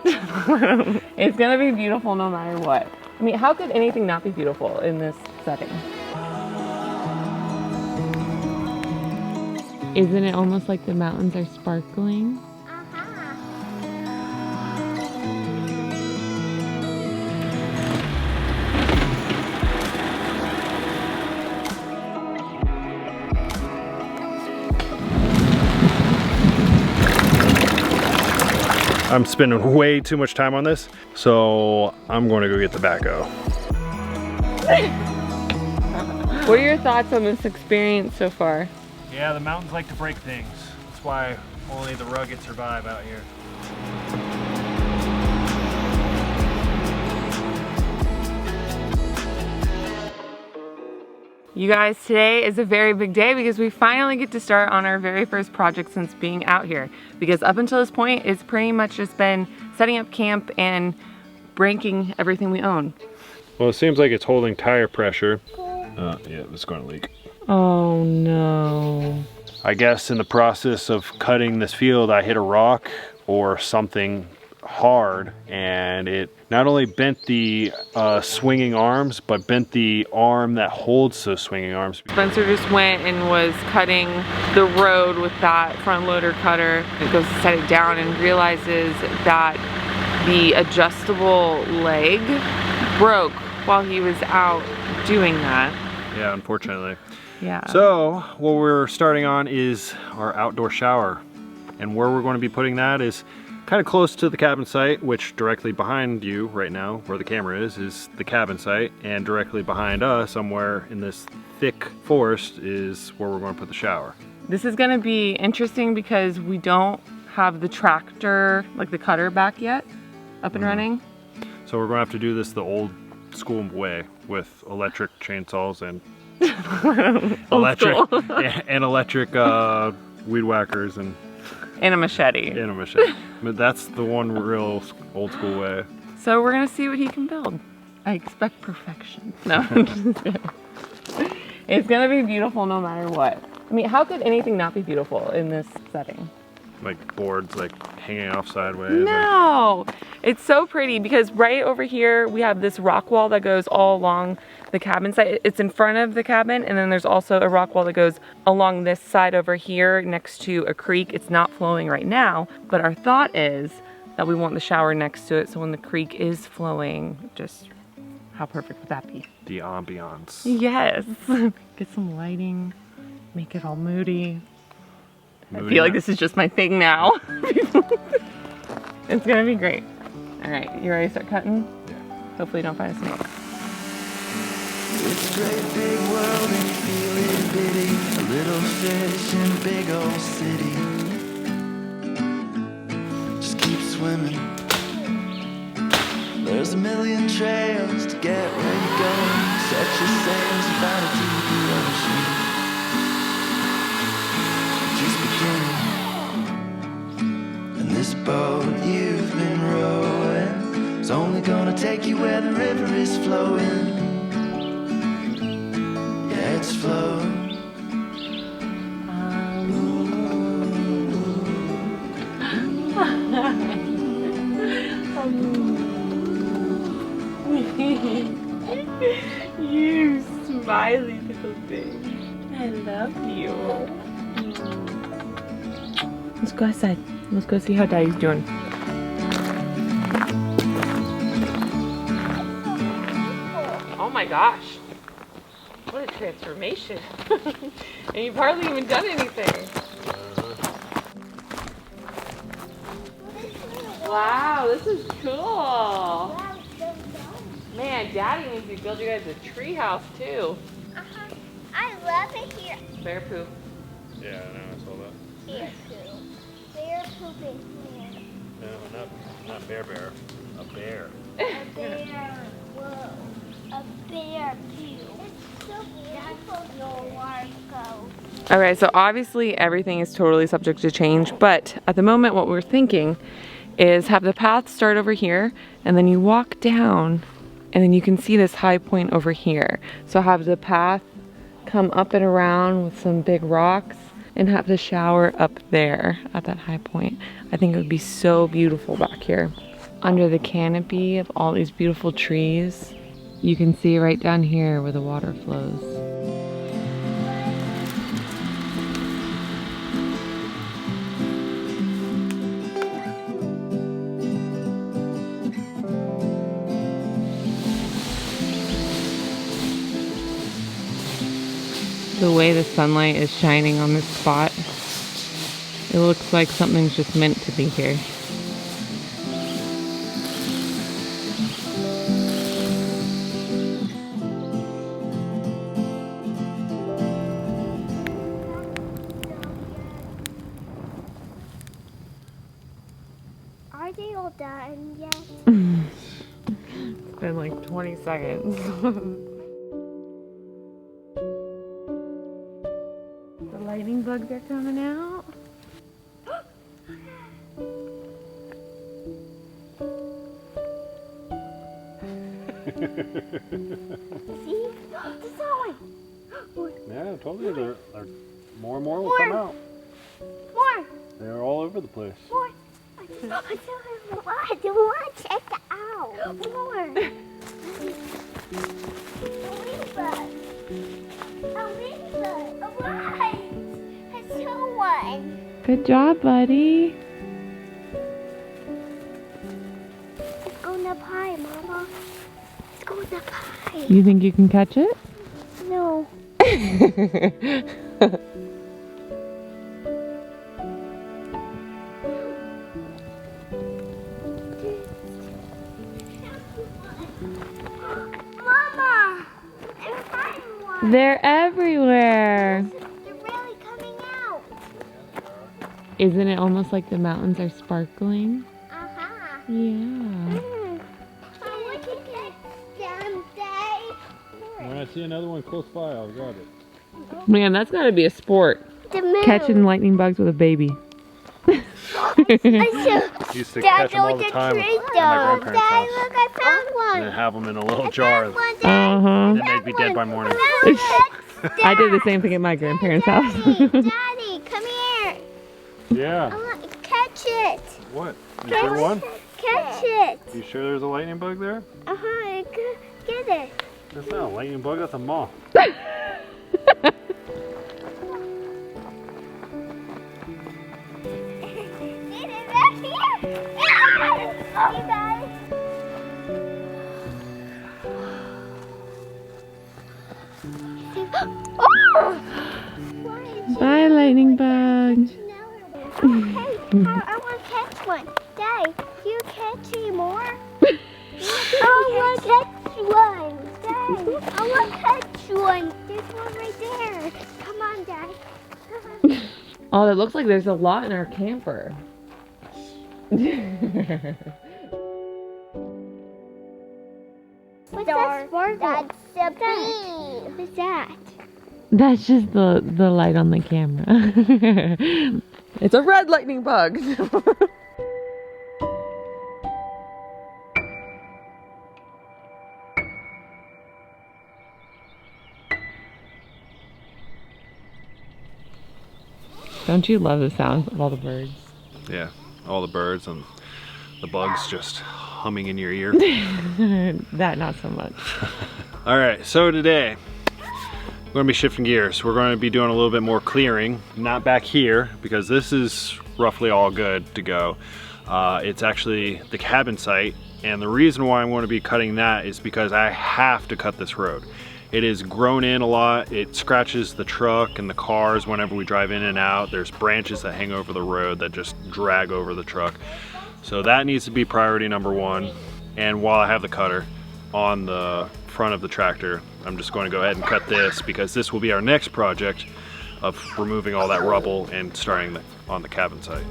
It's gonna be beautiful no matter what. I mean, how could anything not be beautiful in this setting? Isn't it almost like the mountains are sparkling? I'm spending way too much time on this, so I'm going to go get the backhoe. What are your thoughts on this experience so far? Yeah, the mountains like to break things. That's why only the rugged survive out here. You guys, today is a very big day because we finally get to start on our very first project since being out here. Because up until this point, it's pretty much just been setting up camp and breaking everything we own. Well, it seems like it's holding tire pressure. Yeah, it's going to leak. Oh no. I guess in the process of cutting this field, I hit a rock or something hard, and it not only bent the swinging arms, but bent the arm that holds those swinging arms. Spencer just went and was cutting the road with that front loader cutter. It goes to set it down and realizes that the adjustable leg broke while he was out doing that. Yeah, unfortunately. Yeah. So what we're starting on is our outdoor shower, and where we're going to be putting that is kind of close to the cabin site, which directly behind you right now, where the camera is the cabin site, and directly behind us, somewhere in this thick forest, is where we're going to put the shower. This is going to be interesting because we don't have the tractor, like the cutter back yet, up and running. So we're going to have to do this the old school way with electric chainsaws and electric weed whackers and a machete. But that's the one real old school way. So we're gonna see what he can build. I expect perfection. No, I'm just kidding. It's gonna be beautiful no matter what. I mean, how could anything not be beautiful in this setting? Like boards like hanging off sideways. No, it's so pretty because right over here we have this rock wall that goes all along the cabin side. It's in front of the cabin, and then there's also a rock wall that goes along this side over here next to a creek. It's not flowing right now, but our thought is that we want the shower next to it, so when the creek is flowing, just how perfect would that be? The ambiance. Yes. Get some lighting, make it all moody. I feel like this is just my thing now. It's gonna be great. All right, you ready to start cutting? Yeah. Hopefully you don't find a snake. It's a great big world and you feel it bitty. A little fish in a big old city. Just keep swimming. There's a million trails to get where you're going. Set your sails and find a deep ocean. Just beginning. And this boat you've been rowing is only gonna take you where the river is flowing. Yeah, it's flowing. You smiley little thing. I love you. Let's go outside. Let's go see how Daddy's doing. Oh my gosh. What a transformation. And you've hardly even done anything. Wow, this is cool. Man, Daddy needs to build you guys a tree house too. I love it here. Bear poop. Yeah, I know, I saw that. Bear poop. Bear poop is here. No, not bear. A bear. A bear. Whoa. A bear poop. It's so beautiful. Your water goes. Okay, so obviously everything is totally subject to change, but at the moment what we're thinking is have the path start over here, and then you walk down, and then you can see this high point over here. So have the path come up and around with some big rocks, and have the shower up there at that high point. I think it would be so beautiful back here. under the canopy of all these beautiful trees. You can see right down here where the water flows. The way the sunlight is shining on this spot, it looks like something's just meant to be here. Are they all done yet? It's been like 20 seconds. The lightning bugs are coming out. See? There's one. Yeah, I told you there more and more will come out. More. They're all over the place. More. I don't want to check it out. More. A ladybug. A right. I saw one. Good job, buddy. It's going up high, Mama. It's going up high. You think you can catch it? No. Mama! I'm finding one. They're everywhere. They're really coming out. Isn't it almost like the mountains are sparkling? Uh-huh. Yeah. I want to catch them, Dave. When I see another one close by, I'll grab it. Man, that's gotta be a sport. The moon. Catching lightning bugs with a baby. I used to catch them all the time at my grandparents' Dad, house. look, I found one. And then have them in a little jar. And One, Dad. Uh-huh. then they'd be dead by morning. I did the same thing at my grandparents' house. Daddy, come here. Yeah. I want to catch it. What? You sure one? Catch it. You sure there's a lightning bug there? Uh-huh, get it. That's not a lightning bug, that's a moth. Get it back here. You guys. Oh! Bye, lightning bug. Hey, I want to catch one. Dad, you catch any more? I want to catch one. Dad, I want to catch one. There's one right there. Come on, Dad. Come on. Oh, it looks like there's a lot in our camper. What's that sparkle? That's the bee. What's that? That's just the light on the camera. It's a red lightning bug. Don't you love the sounds of all the birds? Yeah, all the birds and the bugs just humming in your ear. That not so much. All right, so today we're gonna be shifting gears. We're gonna be doing a little bit more clearing, not back here because this is roughly all good to go. It's actually the cabin site, and the reason why I'm going to be cutting that is because I have to cut this road. It is grown in a lot. It scratches the truck and the cars whenever we drive in and out. There's branches that hang over the road that just drag over the truck. So that needs to be priority number one. And while I have the cutter on the front of the tractor, I'm just going to go ahead and cut this because this will be our next project of removing all that rubble and starting on the cabin site.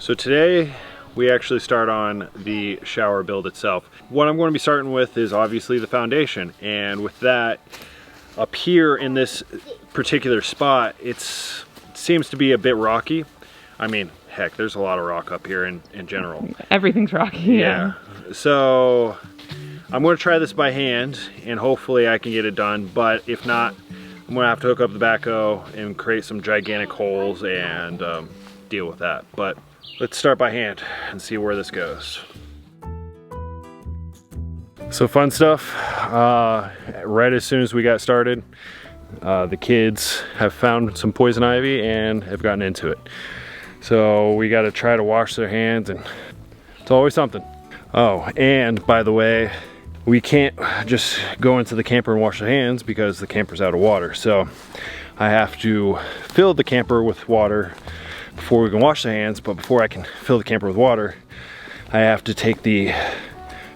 So today we actually start on the shower build itself. What I'm going to be starting with is obviously the foundation, and with that, up here in this particular spot, it seems to be a bit rocky. I mean, heck, there's a lot of rock up here in general. Everything's rocky. Yeah. So I'm going to try this by hand and hopefully I can get it done, but if not, I'm going to have to hook up the backhoe and create some gigantic holes and deal with that. But let's start by hand and see where this goes. So fun stuff. Right as soon as we got started, the kids have found some poison ivy and have gotten into it. So we got to try to wash their hands, and it's always something. Oh, and by the way, we can't just go into the camper and wash the hands because the camper's out of water. So I have to fill the camper with water before we can wash the hands. But before I can fill the camper with water, I have to take the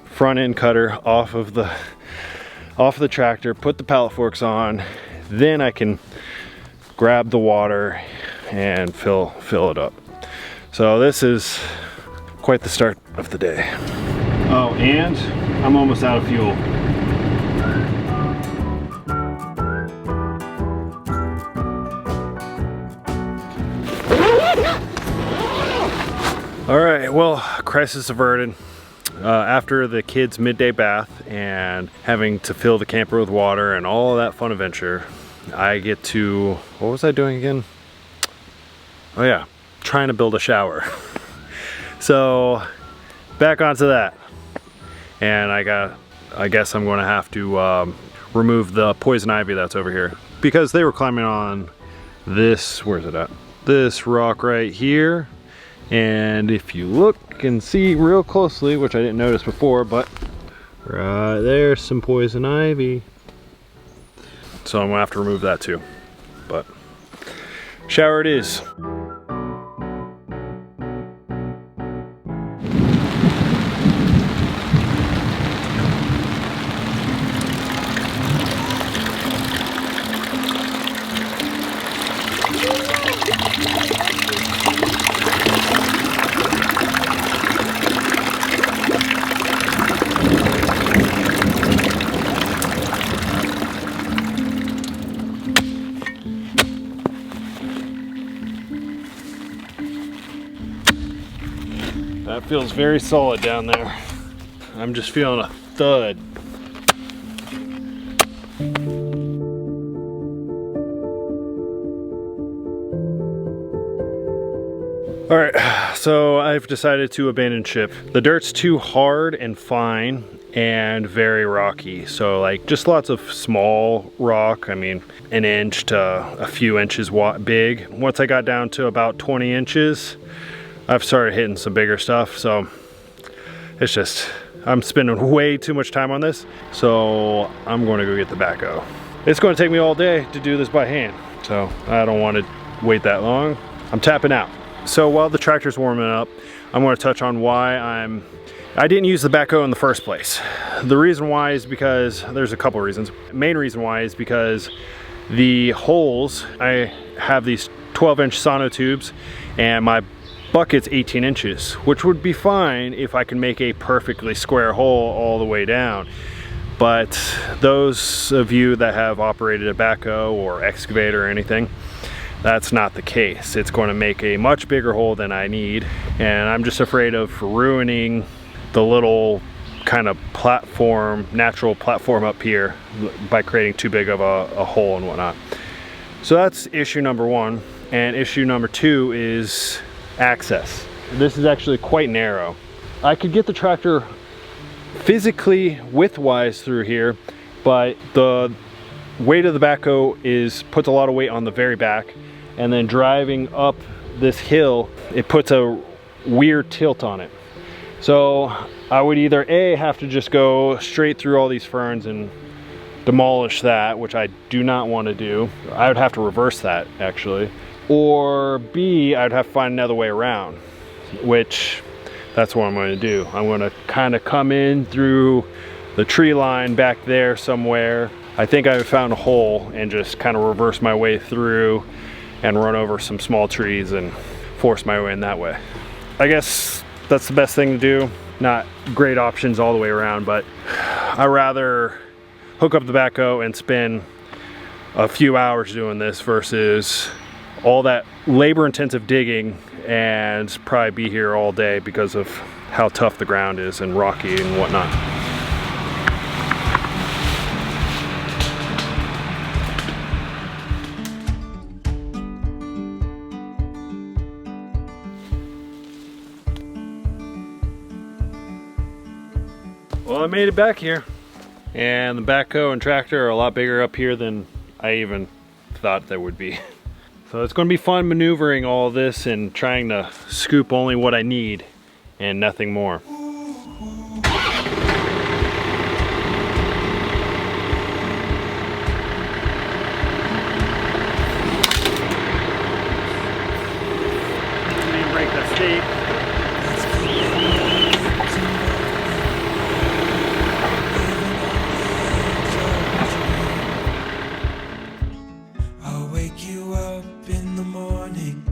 front end cutter off of the tractor, put the pallet forks on, then I can grab the water and fill it up. So this is quite the start of the day. Oh, and I'm almost out of fuel. All right, well, crisis averted. After the kids' midday bath and having to fill the camper with water and all that fun adventure, I get to, what was I doing again? Oh yeah, trying to build a shower. So back onto that. And I guess I'm gonna have to remove the poison ivy that's over here, because they were climbing on this, where's it at? This rock right here. And if you look and see real closely, which I didn't notice before, but right there's some poison ivy. So I'm gonna have to remove that too. But shower it is. That feels very solid down there. I'm just feeling a thud. All right, so I've decided to abandon ship. The dirt's too hard and fine and very rocky. So like just lots of small rock. I mean, an inch to a few inches big. Once I got down to about 20 inches, I've started hitting some bigger stuff. So it's just, I'm spending way too much time on this. So I'm going to go get the backhoe. It's going to take me all day to do this by hand. So I don't want to wait that long. I'm tapping out. So while the tractor's warming up, I'm going to touch on why I didn't use the backhoe in the first place. The reason why is because there's a couple reasons. Main reason why is because the holes, I have these 12-inch sonotubes and my bucket's 18 inches, which would be fine if I can make a perfectly square hole all the way down. But those of you that have operated a backhoe or excavator or anything, that's not the case. It's going to make a much bigger hole than I need, and I'm just afraid of ruining the little kind of platform, natural platform up here by creating too big of a hole and whatnot. So that's issue number one. And issue number two is access. This is actually quite narrow. I could get the tractor physically widthwise through here, but the weight of the backhoe puts a lot of weight on the very back, and then driving up this hill, it puts a weird tilt on it. So I would either A, have to just go straight through all these ferns and demolish that, which I do not want to do. I would have to reverse that actually. Or B, I'd have to find another way around, which that's what I'm going to do. I'm going to kind of come in through the tree line back there somewhere. I think I found a hole and just kind of reverse my way through and run over some small trees and force my way in that way. I guess that's the best thing to do. Not great options all the way around, but I'd rather hook up the backhoe and spend a few hours doing this versus all that labor-intensive digging and probably be here all day because of how tough the ground is and rocky and whatnot. Well, I made it back here, and the backhoe and tractor are a lot bigger up here than I even thought they would be. So it's going to be fun maneuvering all this and trying to scoop only what I need and nothing more. Main brake that's steep. I'll wake you up in the morning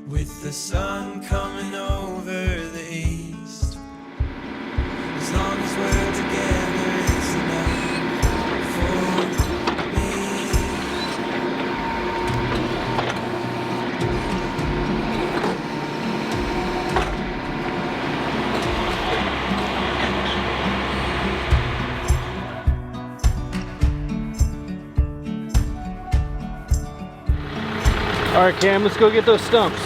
with the sun coming over the east. As long as we're together, it's enough for me. All right, Cam, let's go get those stumps.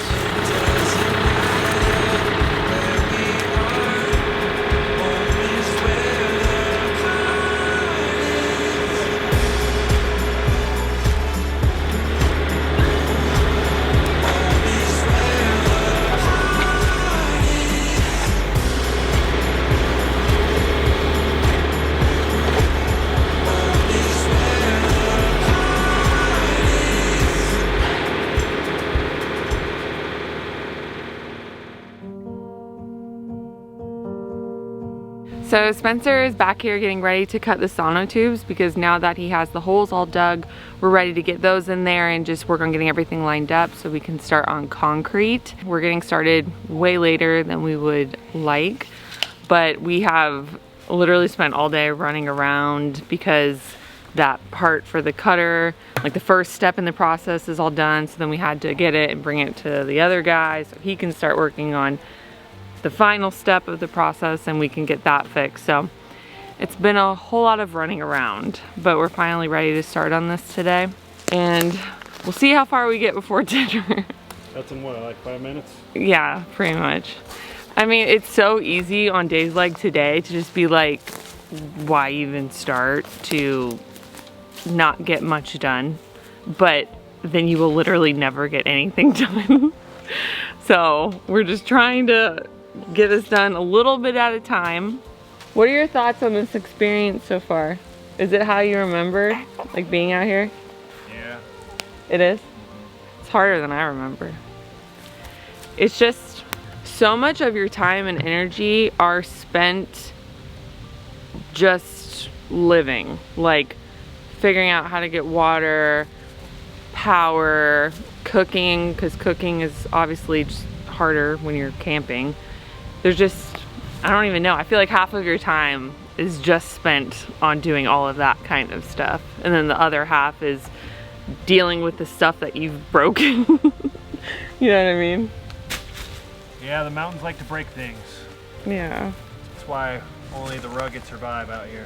So Spencer is back here getting ready to cut the sonotubes because now that he has the holes all dug, we're ready to get those in there and just work on getting everything lined up so we can start on concrete. We're getting started way later than we would like, but we have literally spent all day running around because that part for the cutter, like the first step in the process, is all done. So then we had to get it and bring it to the other guy so he can start working on the final step of the process and we can get that fixed. So it's been a whole lot of running around, but we're finally ready to start on this today. And we'll see how far we get before dinner. That's in what, like 5 minutes? Yeah, pretty much. I mean, it's so easy on days like today to just be like, why even start, to not get much done, but then you will literally never get anything done. So we're just trying to get this done a little bit at a time. What are your thoughts on this experience so far? Is it how you remembered, like being out here? Yeah. It is? It's harder than I remember. It's just so much of your time and energy are spent just living, like figuring out how to get water, power, cooking, because cooking is obviously just harder when you're camping. There's just, I don't even know. I feel like half of your time is just spent on doing all of that kind of stuff. And then the other half is dealing with the stuff that you've broken. You know what I mean? Yeah, the mountains like to break things. Yeah. That's why only the rugged survive out here.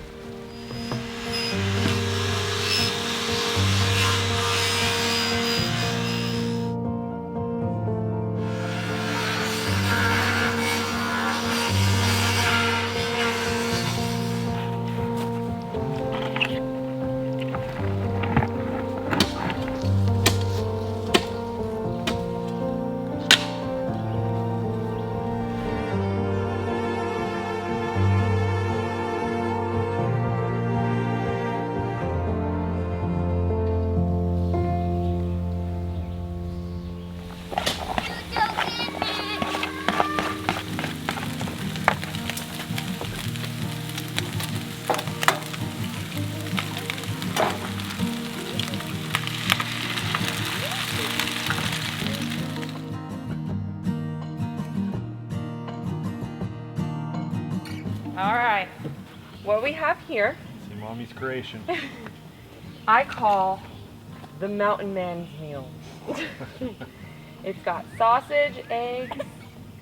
All right, what we have here, See Mommy's creation. I call the mountain man's meal. It's got sausage, eggs,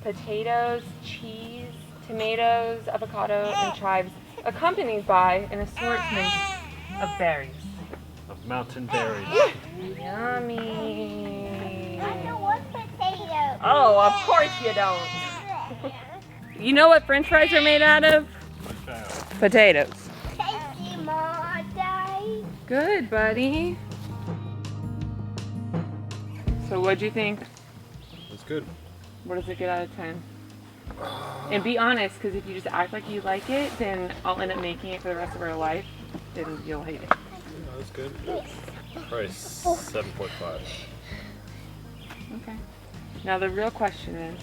potatoes, cheese, tomatoes, avocado, and chives, accompanied by an assortment of berries. Of mountain berries. Yummy. I don't want potatoes. Oh, of course you don't. You know what French fries are made out of? Potatoes. Tasty, Mom, Daddy. Good, buddy. So what'd you think? That's good. What does it get out of 10? And be honest, because if you just act like you like it, then I'll end up making it for the rest of our life, and you'll hate it. No, that's good. Probably 7.5. Okay. Now the real question is,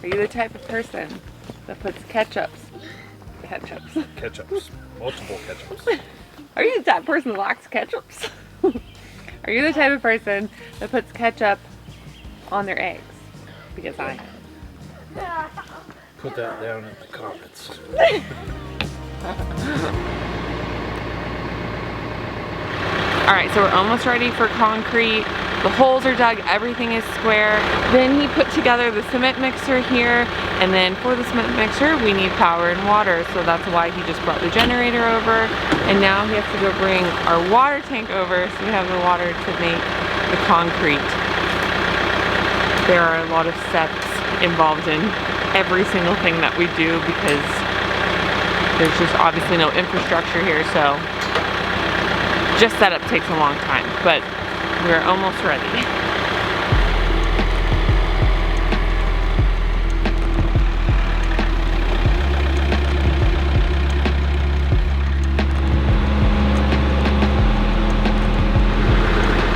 are you the type of person that puts ketchups? Ketchups. Multiple ketchups. Are you the type of person that likes ketchups? Are you the type of person that puts ketchup on their eggs? Because I am. Put that down in the comments. All right, so we're almost ready for concrete. The holes are dug, everything is square. Then he put together the cement mixer here, and then for the cement mixer, we need power and water, so that's why he just brought the generator over. And now he has to go bring our water tank over, so we have the water to make the concrete. There are a lot of steps involved in every single thing that we do because there's just obviously no infrastructure here, so just setup takes a long time, but we're almost ready.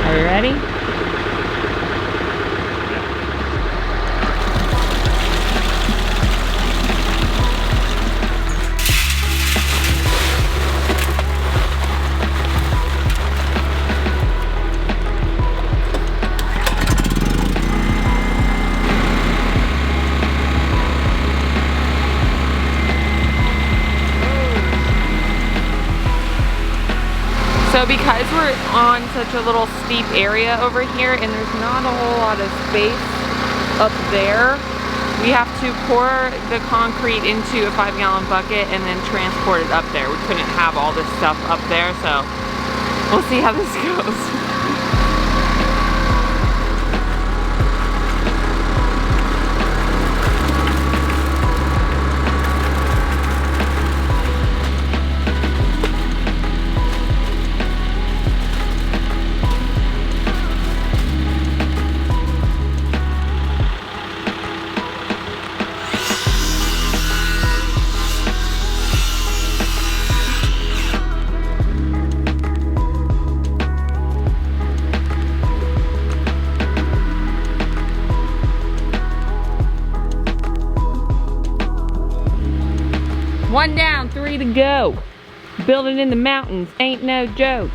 Are you ready? So because we're on such a little steep area over here and there's not a whole lot of space up there, we have to pour the concrete into a 5-gallon bucket and then transport it up there. We couldn't have all this stuff up there, so we'll see how this goes. One down, 3 to go. Building in the mountains ain't no joke.